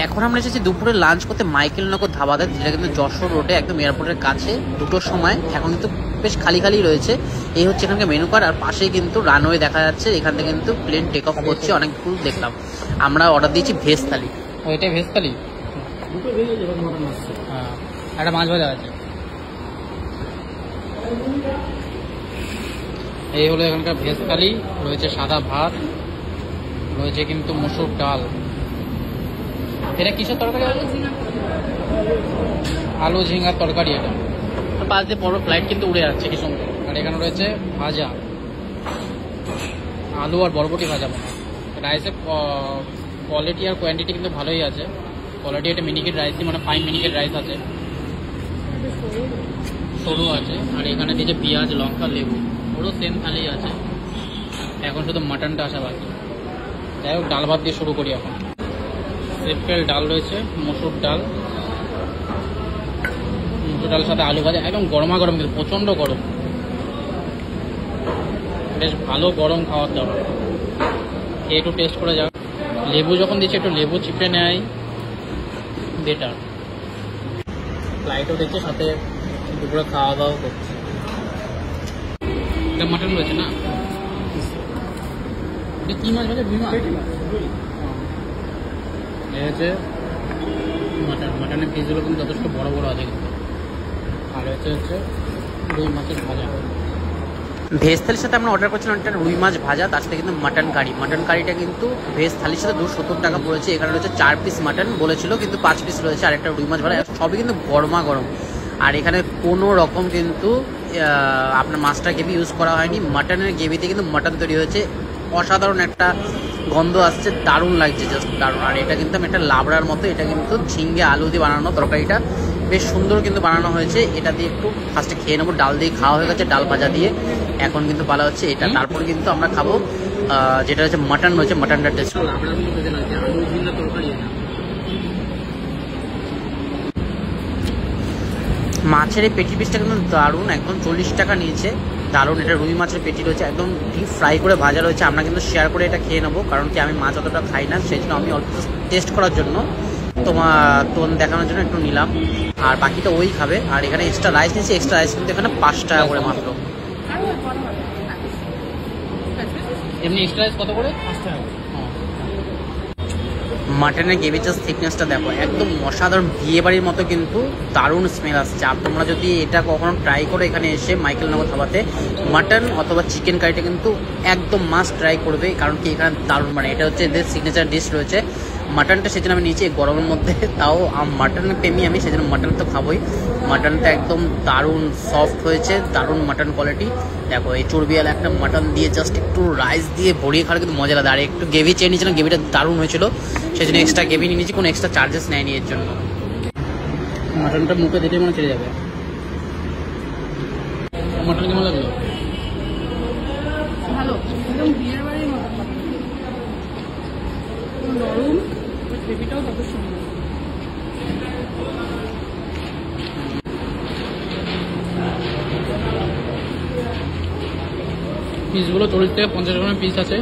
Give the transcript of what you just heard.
এখন আমরা এসেছি দুপুরে লাঞ্চ করতে মাইকেল নগর ধাবাতে, যেটা কিন্তু যশোর রোডে একদম এয়ারপোর্টের কাছে। দুটোর সময়, এখন কিন্তু বেশ খালি খালি রয়েছে। এই হচ্ছে এখানকার মেনু কার্ড, আর পাশেই কিন্তু রানওয়ে দেখা যাচ্ছে। এখান থেকে কিন্তু প্লেন টেক অফ করছে, অনেক দূর দেখলাম। আমরা অর্ডার দিয়েছি ভেজ থালি। ওইটাই ভেজ থালি, হ্যাঁ, একটা মাছ ভাজা আছে। এই হলো এখানকার ভেজ থালি। রয়েছে সাদা ভাত, রয়েছে কিন্তু মসুর ডাল। এটা কিসের তরকারি? আলু ঝিঙ্গার তরকারি। এটা পাঁচ দিয়ে বড় ফ্লাইট কিন্তু উড়ে যাচ্ছে কি সুন্দর। আর এখানে রয়েছে ভাজা, আলু আর বরবটি ভাজা। রাইসের কোয়ালিটি আর কোয়ান্টিটি কিন্তু ভালোই আছে। কোয়ালিটি একটা মিনিকেট রাইসই, মানে 5 মিনিকেট রাইস আছে, সরু আছে। আর এখানে দিয়েছে পেঁয়াজ, লঙ্কা, লেবু। পুরো সেম থালি আছে। এখন শুধু মাটনটা আসা বাকি। যাই হোক, ডাল ভাত দিয়ে শুরু করি এখন। সিম্পল ডাল রয়েছে, মসুর ডাল। মসুর ডালের সাথে আলু ভাজা, একদম গরমা গরম, কিন্তু প্রচণ্ড গরম। বেশ ভালো গরম খাওয়ার দাওয়া। একটু টেস্ট করে যাও। লেবু যখন দিচ্ছে একটু লেবু চিপে নেয়, বেটার। ফ্লাইটও দিচ্ছে, সাথে দুপুরে খাওয়া দাওয়া করছে। এটা মাটন রয়েছে না? এটা কি মাছ ভাজা? রুই মাছ। হচ্ছে মাটন। মাটনের পিসগুলো কিন্তু যথেষ্ট বড় বড় আছে কিন্তু। আর হচ্ছে রুই মাছের ভাজা। ভেজ থালির সাথে আমরা অর্ডার করছিলাম একটা রুই মাছ ভাজা, তার সাথে কিন্তু মাটন কারি। মাটন কারিটা কিন্তু ভেজ থালির সাথে 270 টাকা পড়েছে। এখানে রয়েছে 4 পিস মাটন বলেছিল, কিন্তু 5 পিস রয়েছে। আর একটা রুই মাছ ভাজা, সবই কিন্তু গরমা গরম। আর এখানে কোনো রকম কিন্তু আপনার মাছটা গ্রেভি ইউজ করা হয়নি। মাটনের গ্রেভিতে কিন্তু মাটন তৈরি হয়েছে। অসাধারণ একটা গন্ধ আসছে, দারুণ লাগছে, জাস্ট দারুণ। আর এটা কিন্তু একটা লাবড়ার মতো, এটা কিন্তু ঝিঙ্গে আলু দিয়ে বানানো তরকারিটা, বেশ সুন্দর কিন্তু বানানো হয়েছে। এটা দিয়ে একটু ফার্স্টে খেয়ে নেবো। ডাল দিয়ে খাওয়া হয়ে গেছে, ডাল ভাজা দিয়ে। এখন কিন্তু ভালো হচ্ছে এটা। তারপর কিন্তু আমরা খাবো যেটা হচ্ছে মাটন রয়েছে, মাটনটা টেস্ট করবো। আলু ঝিঙ্গা তরকারি। মাছের এই পেটি পিসটা কিন্তু দারুণ, একদম 40 টাকা নিয়েছে। দারুণ। এটা রুই মাছের পেটি রয়েছে, একদম ডিপ ফ্রাই করে ভাজা রয়েছে। আমরা কিন্তু শেয়ার করে এটা খেয়ে নেবো, কারণ কি আমি মাছ অতটা খাই না, সেই জন্য আমি অল্প টেস্ট করার জন্য তোমার দেখানোর জন্য একটু নিলাম। আর বাকিটা ওই খাবে। আর এখানে এক্সট্রা রাইস নিয়েছি। এক্সট্রা রাইস কিন্তু এখানে 5 টাকা করে মাত্র। এমনি এক্সট্রা রাইস কত করে? 5 টাকা। মাটনের গ্রেভি জাস্ট থিকনেসটা দেখো, একদম অসাধারণ, বিয়ে বাড়ির মতো কিন্তু দারুণ স্মেল আসছে। আর তোমরা যদি এটা কখনো ট্রাই করো এখানে এসে মাইকেল নগর ধাবাতে, মাটন অথবা চিকেন কারিটা কিন্তু একদম মাস্ট ট্রাই করবে, কারণ কি এখানে দারুণ। মানে এটা হচ্ছে এদের সিগনেচার ডিশ রয়েছে মাটনটা, সেজন্য আমি নিয়েছি গরমের মধ্যে। তাও মাটনের প্রেমী আমি, সেজন্য মাটন তো খাবোই। মাটনটা একদম দারুণ সফট হয়েছে, দারুণ মাটন কোয়ালিটি। দেখো এই চর্বিওয়ালা একটা মাটন দিয়ে জাস্ট একটু রাইস দিয়ে ভরিয়ে খাওয়ার কিন্তু মজা লাগে। আর একটু গ্রেভি চেয়ে নিয়েছিলাম, গ্রেভিটা দারুণ হয়েছিল, সেই জন্য এক্সট্রা গ্রেভি নিয়ে নিয়েছি। কোনো এক্সট্রা চার্জেস নেয়নি এর জন্য। মাটনটা মুখে দিলে মনে চলে যাবে। মাটন কেমন লাগলো? ভালো, একদম বিয়ের বাড়ির মতো নরম, গ্রেভিটাও কত সুন্দর। পিসগুলো 40 থেকে 50 গ্রামের পিস আছে।